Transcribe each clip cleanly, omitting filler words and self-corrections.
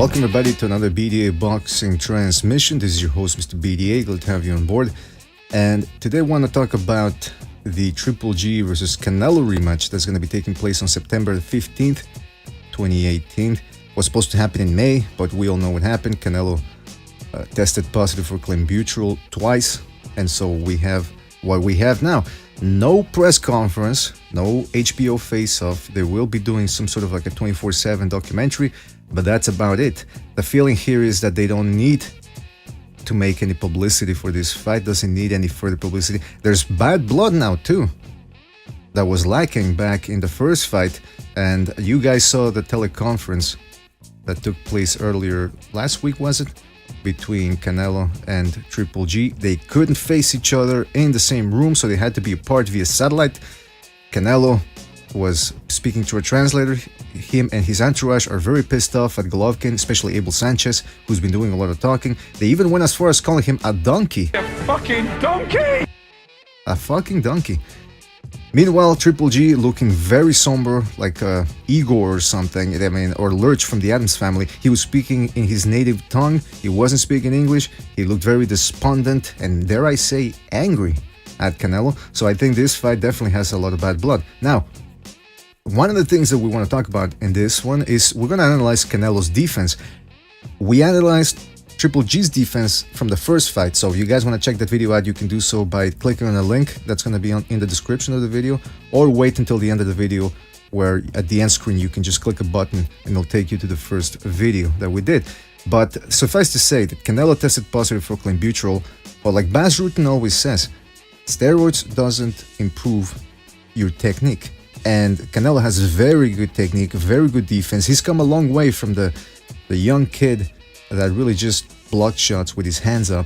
Welcome everybody to another BDA Boxing transmission. This is your host, Mr. BDA. Glad to have you on board. And today I want to talk about the Triple G versus Canelo rematch that's going to be taking place on September 15th, 2018. Was supposed to happen in May, but we all know what happened. Canelo tested positive for clenbuterol twice, and so we have what we have now. No press conference, no HBO face-off. They will be doing some sort of like a 24/7 documentary, but that's about it. The feeling here is that they don't need to make any publicity for this fight, doesn't need any further publicity. There's bad blood now too that was lacking back in the first fight, and you guys saw the teleconference that took place earlier last week, was it? Between Canelo and Triple G. They couldn't face each other in the same room, so they had to be apart via satellite. Canelo was speaking to a translator. Him and his entourage are very pissed off at Golovkin, especially Abel Sanchez, who's been doing a lot of talking. They even went as far as calling him a donkey. A fucking donkey! A fucking donkey. Meanwhile, Triple G looking very somber, like Igor or something, I mean, or Lurch from the Addams Family. He was speaking in his native tongue. He wasn't speaking English. He looked very despondent and, dare I say, angry at Canelo. So I think this fight definitely has a lot of bad blood. Now, one of the things that we want to talk about in this one is we're going to analyze Canelo's defense. We analyzed Triple G's defense from the first fight, so if you guys want to check that video out, you can do so by clicking on a link that's going to be in the description of the video, or wait until the end of the video where at the end screen you can just click a button and it'll take you to the first video that we did. But suffice to say that Canelo tested positive for clenbuterol, but like Bas Rutten always says, steroids doesn't improve your technique, and Canelo has very good technique, very good defense. He's come a long way from the young kid that really just blocked shots with his hands up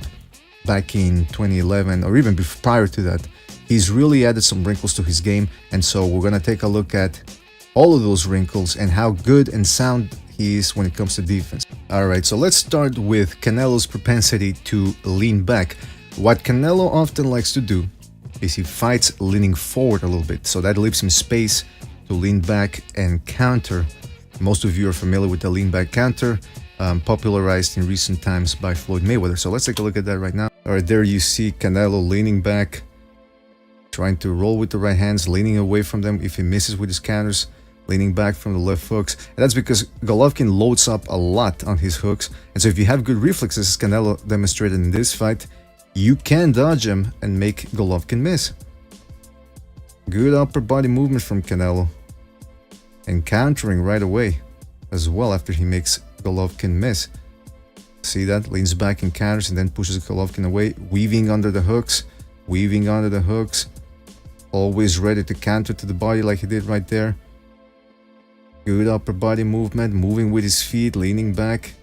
back in 2011 or even prior to that. He's really added some wrinkles to his game, and so we're going to take a look at all of those wrinkles and how good and sound he is when it comes to defense. Alright, so let's start with Canelo's propensity to lean back. What Canelo often likes to do is he fights leaning forward a little bit, so that leaves him space to lean back and counter. Most of you are familiar with the lean back counter, popularized in recent times by Floyd Mayweather. So let's take a look at that right now. Alright, there you see Canelo leaning back, trying to roll with the right hands, leaning away from them if he misses with his counters, leaning back from the left hooks. And that's because Golovkin loads up a lot on his hooks, and so if you have good reflexes, as Canelo demonstrated in this fight, you can dodge him and make Golovkin miss. Good upper body movement from Canelo, and countering right away as well after he makes Golovkin miss. See that? Leans back and counters and then pushes Golovkin away, weaving under the hooks, always ready to counter to the body like he did right there. Good upper body movement, moving with his feet, leaning back,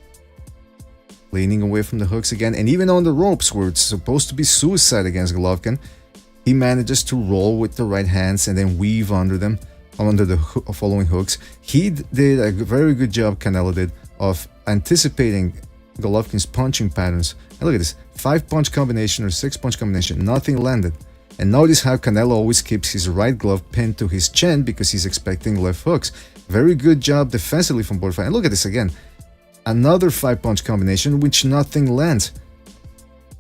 leaning away from the hooks again, and even on the ropes where it's supposed to be suicide against Golovkin, he manages to roll with the right hands and then weave under them, under the following hooks. He did a very good job, Canelo did, of anticipating Golovkin's punching patterns. And look at this, 5-punch combination or 6-punch combination, nothing landed. And notice how Canelo always keeps his right glove pinned to his chin because he's expecting left hooks. Very good job defensively from both sides. And look at this again, another 5-punch combination which nothing lands.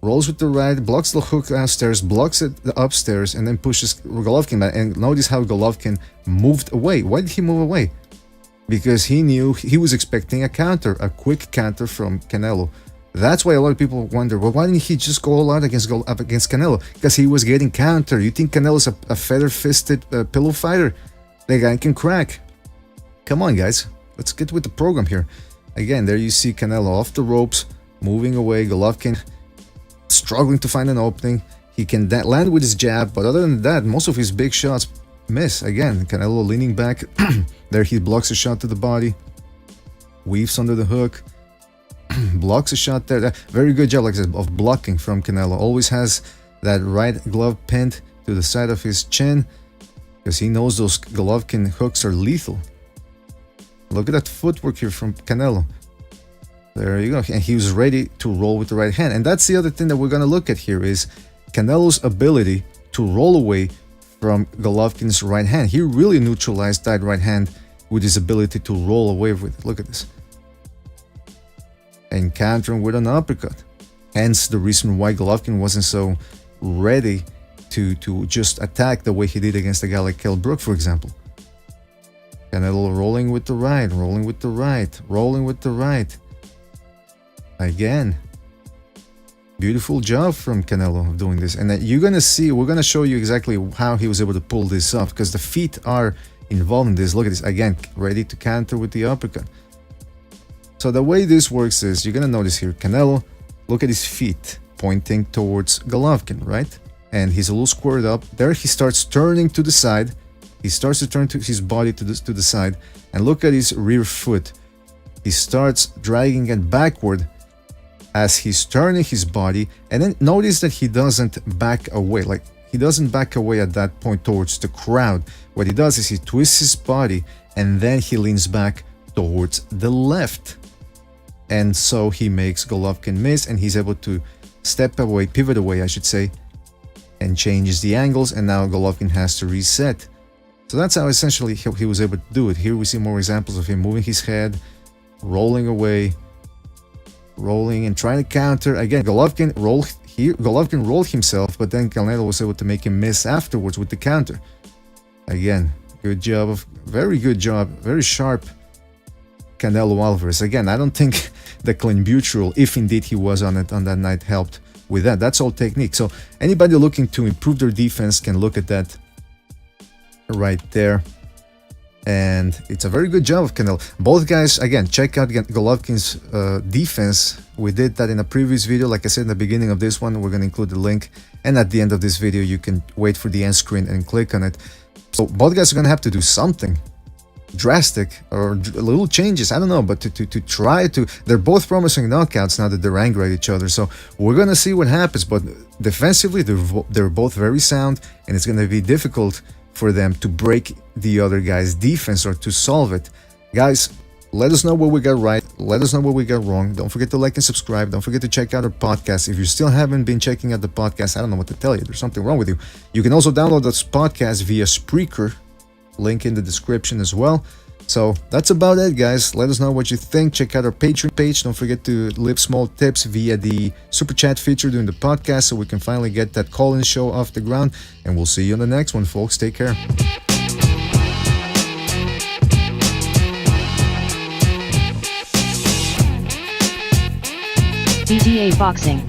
Rolls with the right, blocks the hook downstairs, blocks it upstairs, and then pushes Golovkin back. And notice how Golovkin moved away. Why did he move away? Because he knew he was expecting a counter, a quick counter from Canelo. That's why a lot of people wonder, well, why didn't he just go all out against Canelo? Because he was getting countered. You think Canelo's a feather-fisted pillow fighter? The guy can crack. Come on, guys. Let's get with the program here. Again, there you see Canelo off the ropes, moving away. Golovkin struggling to find an opening. He can land with his jab, but other than that, most of his big shots miss. Again, Canelo leaning back. There he blocks a shot to the body, weaves under the hook, blocks a shot there. Very good job, like I said, of blocking from Canelo. Always has that right glove pinned to the side of his chin because he knows those Golovkin hooks are lethal. Look at that footwork here from Canelo. There you go. And he was ready to roll with the right hand. And that's the other thing that we're going to look at here is Canelo's ability to roll away from Golovkin's right hand. He really neutralized that right hand with his ability to roll away with it. Look at this. and countering with an uppercut. Hence the reason why Golovkin wasn't so ready to just attack the way he did against a guy like Kell Brook, for example. Canelo rolling with the right, rolling with the right, rolling with the right. Again, beautiful job from Canelo of doing this. And you're gonna see, we're gonna show you exactly how he was able to pull this off, because the feet are involved in this. Look at this, again, ready to counter with the uppercut. So the way this works is, you're gonna notice here, Canelo, look at his feet pointing towards Golovkin, right? And he's a little squared up. There he starts turning to the side. He starts to turn to his body to the side. And look at his rear foot. He starts dragging it backward as he's turning his body. And then notice that he doesn't back away. Like, he doesn't back away at that point towards the crowd. What he does is he twists his body and then he leans back towards the left. And so he makes Golovkin miss, and he's able to step away, pivot away, I should say, and changes the angles, and now Golovkin has to reset. So that's how essentially he was able to do it. Here we see more examples of him moving his head, rolling away, rolling and trying to counter. Again, Golovkin rolled himself, but then Canelo was able to make him miss afterwards with the counter. Again, good job, very good job, very sharp Canelo Alvarez. Again, I don't think the clenbuterol, if indeed he was on it on that night, helped with that. That's all technique. So anybody looking to improve their defense can look at that right there. And it's a very good job of Canelo. Both guys, again, check out Golovkin's defense. We did that in a previous video. Like I said in the beginning of this one, we're going to include the link. And at the end of this video, you can wait for the end screen and click on it. So both guys are going to have to do something drastic or little changes, I don't know, but to try to, they're both promising knockouts now that they're angry at each other. So we're going to see what happens. But defensively, they're both very sound, and it's going to be difficult for them to break the other guy's defense or to solve it. Guys, let us know what we got right. Let us know what we got wrong. Don't forget to like and subscribe. Don't forget to check out our podcast. If you still haven't been checking out the podcast, I don't know what to tell you. There's something wrong with you. You can also download this podcast via Spreaker. Link in the description as well. So that's about it, guys. Let us know what you think. Check out our Patreon page. Don't forget to leave small tips via the super chat feature during the podcast so we can finally get that call-in show off the ground. And we'll see you on the next one, folks. Take care. BDA Boxing.